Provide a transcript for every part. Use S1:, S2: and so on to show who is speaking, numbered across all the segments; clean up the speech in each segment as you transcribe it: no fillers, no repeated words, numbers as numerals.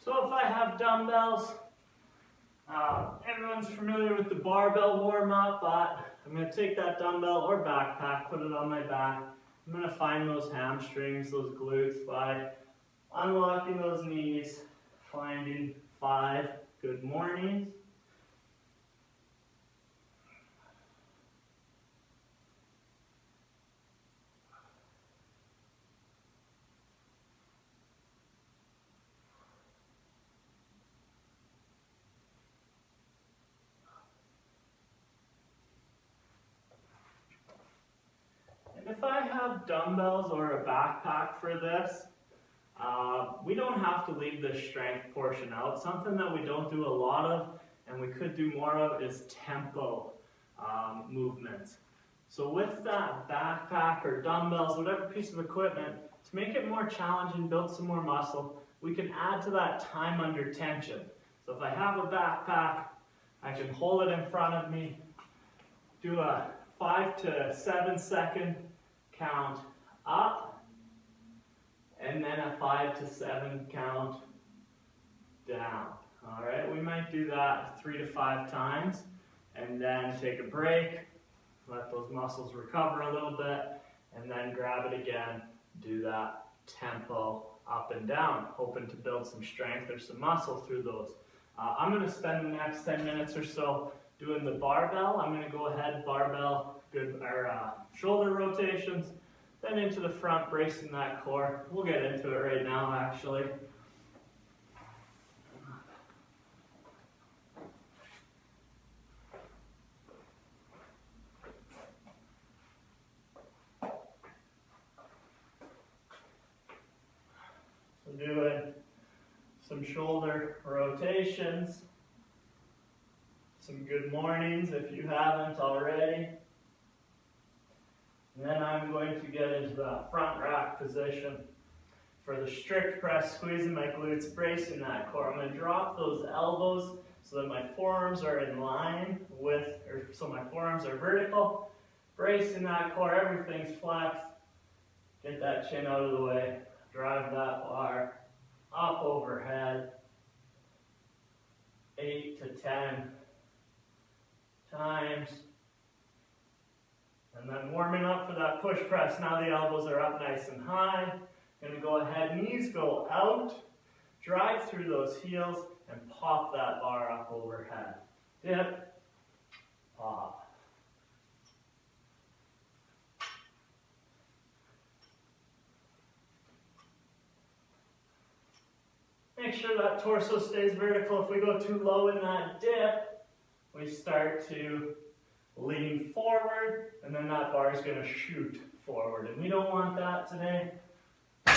S1: So if I have dumbbells, everyone's familiar with the barbell warm-up, but I'm going to take that dumbbell or backpack, put it on my back. I'm going to find those hamstrings, those glutes by unlocking those knees, finding 5 good mornings. And if I have dumbbells or a backpack for this, we don't have to leave the strength portion out. Something that we don't do a lot of and we could do more of is tempo movements. So with that backpack or dumbbells, whatever piece of equipment, to make it more challenging, build some more muscle, we can add to that time under tension. So if I have a backpack, I can hold it in front of me, do a 5 to 7 second count up, and then a 5 to 7 count down. All right, we might do that 3 to 5 times, and then take a break, let those muscles recover a little bit, and then grab it again, do that tempo up and down, hoping to build some strength or some muscle through those. I'm going to spend the next 10 minutes or so doing the barbell. I'm going to go ahead, barbell, shoulder rotations, then into the front, bracing that core. We'll get into it right now, actually. So doing some shoulder rotations, some good mornings if you haven't already. And then I'm going to get into the front rack position for the strict press, squeezing my glutes, bracing that core. I'm going to drop those elbows so that my forearms are in line with, so my forearms are vertical, bracing that core, everything's flexed. Get that chin out of the way, drive that bar up overhead, 8 to 10 times. And then warming up for that push press. Now the elbows are up nice and high. Going to go ahead, knees go out, drive through those heels, and pop that bar up overhead. Dip, pop. Make sure that torso stays vertical. If we go too low in that dip, we start to lean forward, and then that bar is going to shoot forward, and we don't want that today. So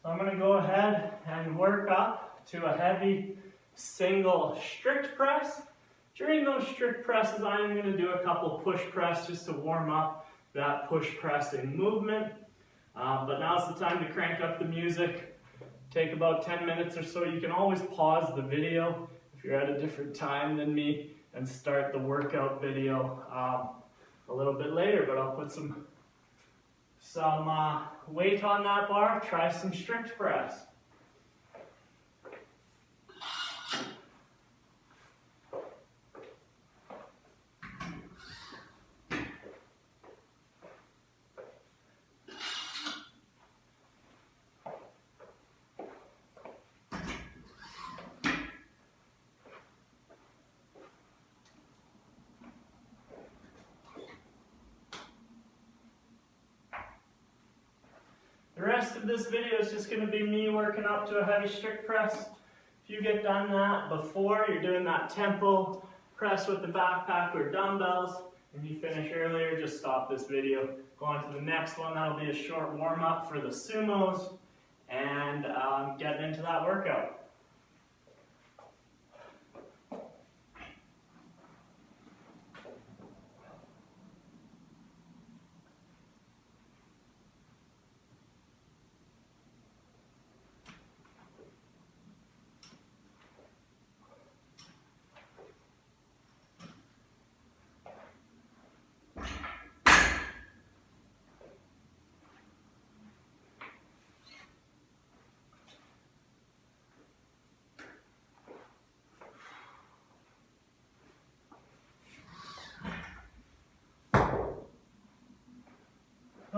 S1: I'm going to go ahead and work up to a heavy single strict press. During those strict presses, I'm going to do a couple push press just to warm up that push pressing movement. But now's the time to crank up the music. Take about 10 minutes or so. You can always pause the video if you're at a different time than me and start the workout video a little bit later, but I'll put some weight on that bar, try some strict press. The rest of this video is just going to be me working up to a heavy strict press. If you get done that before, you're doing that tempo press with the backpack or dumbbells, and you finish earlier, just stop this video. Go on to the next one. That'll be a short warm-up for the sumos, and get into that workout.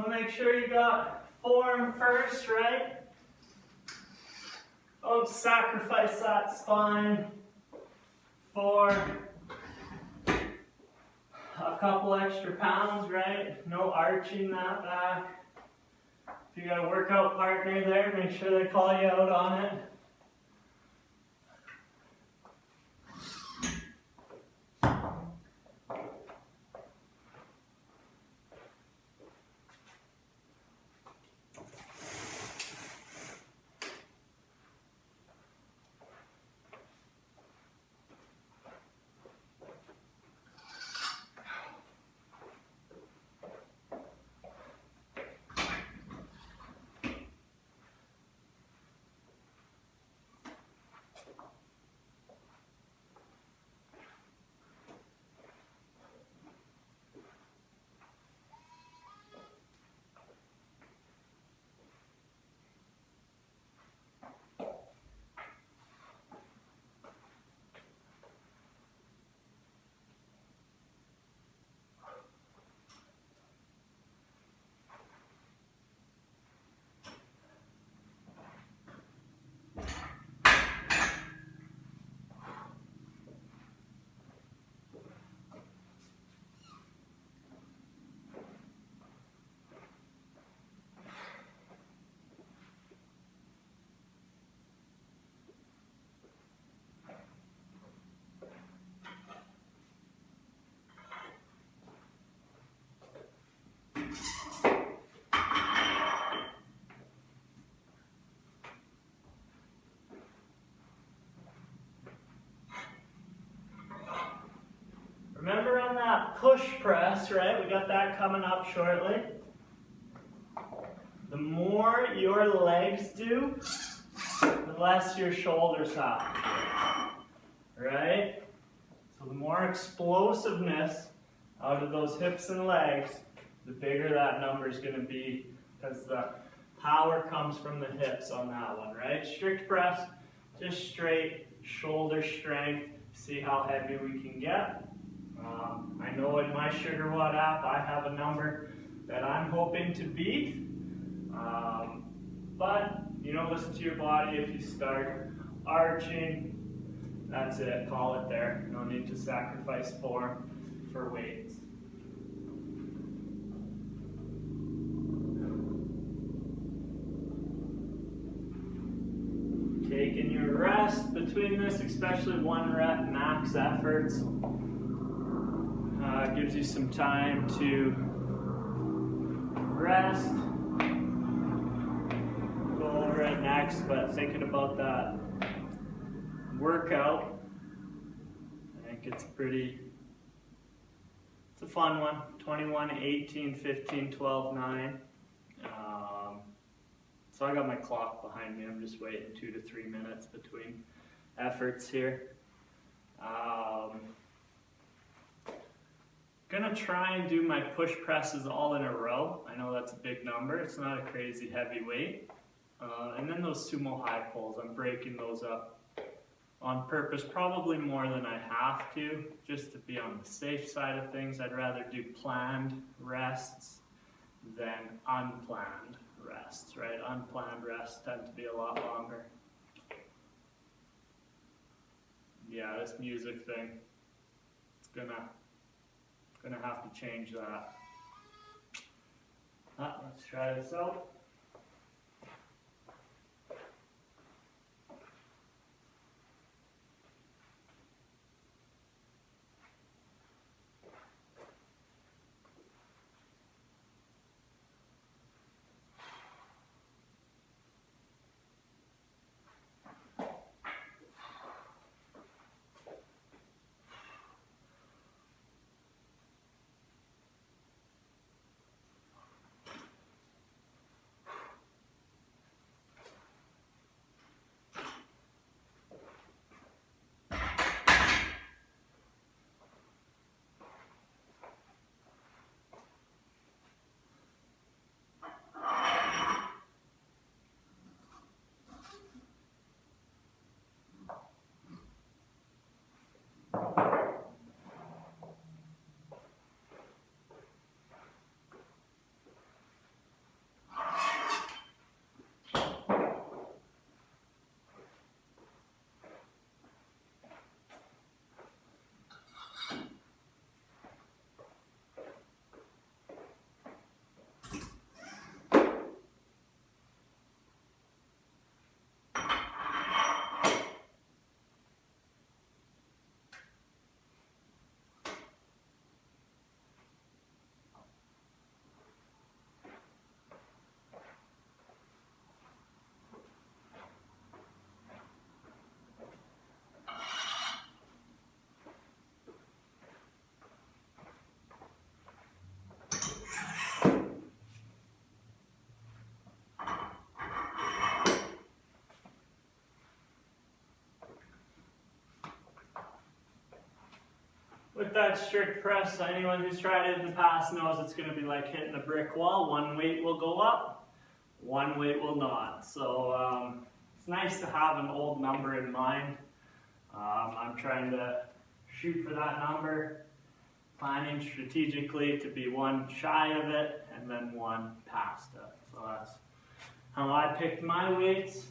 S1: So make sure you got form first, right? Don't sacrifice that spine for a couple extra pounds, right? No arching that back. If you got a workout partner there, make sure they call you out on it. Remember on that push press, right? We got that coming up shortly. The more your legs do, the less your shoulders have, right? So the more explosiveness out of those hips and legs, the bigger that number is going to be, because the power comes from the hips on that one, right? Strict press, just straight shoulder strength. See how heavy we can get. I know in my SugarWOD app I have a number that I'm hoping to beat, but you know, listen to your body. If you start arching, that's it, call it there. No need to sacrifice form for weights. Taking your rest between this, especially 1 rep max efforts. Gives you some time to rest. Go over it next, but thinking about that workout, I think it's a fun one. 21, 18, 15, 12, 9. So I got my clock behind me. I'm just waiting 2 to 3 minutes between efforts here. Gonna try and do my push presses all in a row. I know that's a big number. It's not a crazy heavy weight. And then those sumo high pulls, I'm breaking those up on purpose, probably more than I have to, just to be on the safe side of things. I'd rather do planned rests than unplanned rests, right? Unplanned rests tend to be a lot longer. Yeah, this music thing, it's gonna have to change that. Let's try this out. with that strict press, anyone who's tried it in the past knows it's going to be like hitting a brick wall. One weight will go up, one weight will not. So it's nice to have an old number in mind. I'm trying to shoot for that number, planning strategically to be one shy of it and then one past it. So that's how I picked my weights.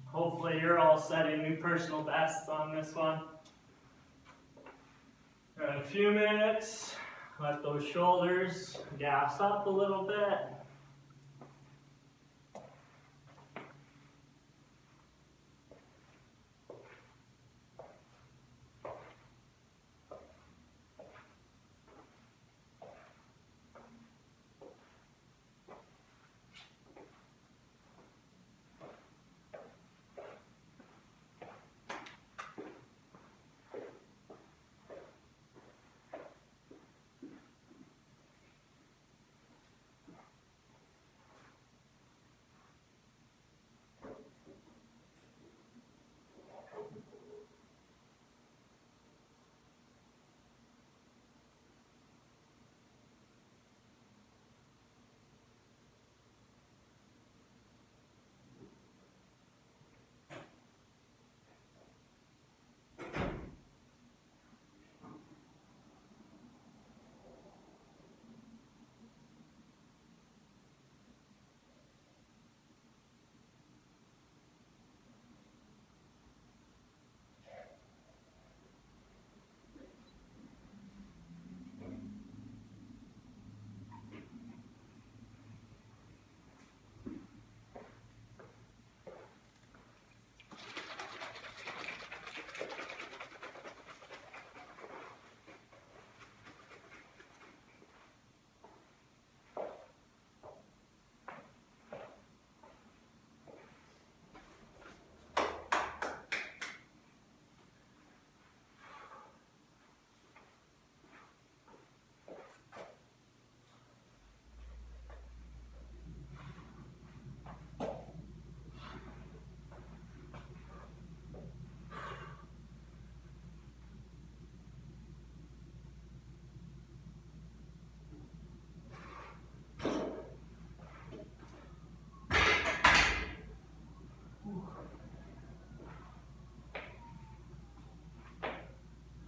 S1: Hopefully you're all setting new personal bests on this one. Got a few minutes, let those shoulders gas up a little bit.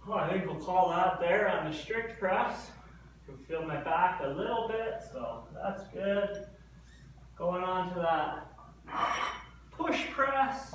S1: Well, I think we'll call that there on the strict press. I can feel my back a little bit, so that's good. Going on to that push press.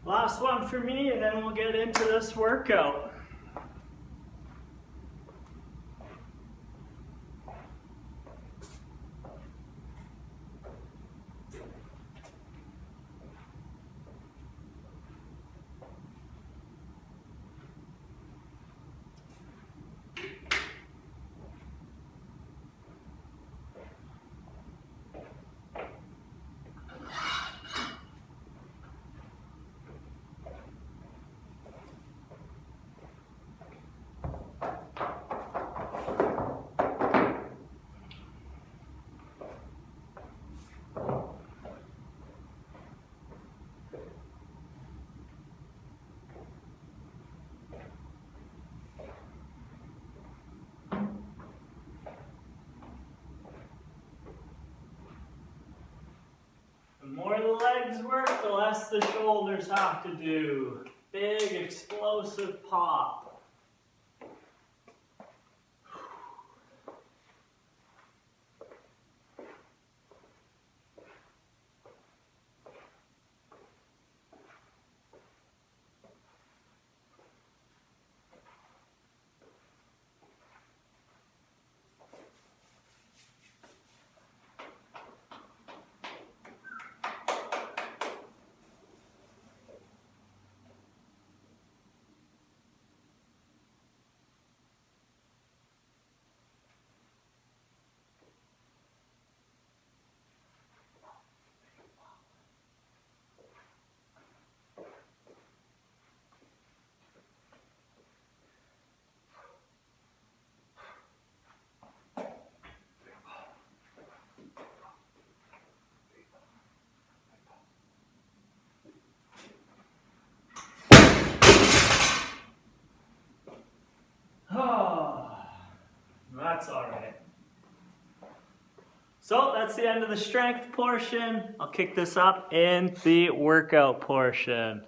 S1: Last one for me, and then we'll get into this workout. The more the legs work, the less the shoulders have to do. Big, explosive pop. That's all right. So that's the end of the strength portion. I'll kick this up in the workout portion.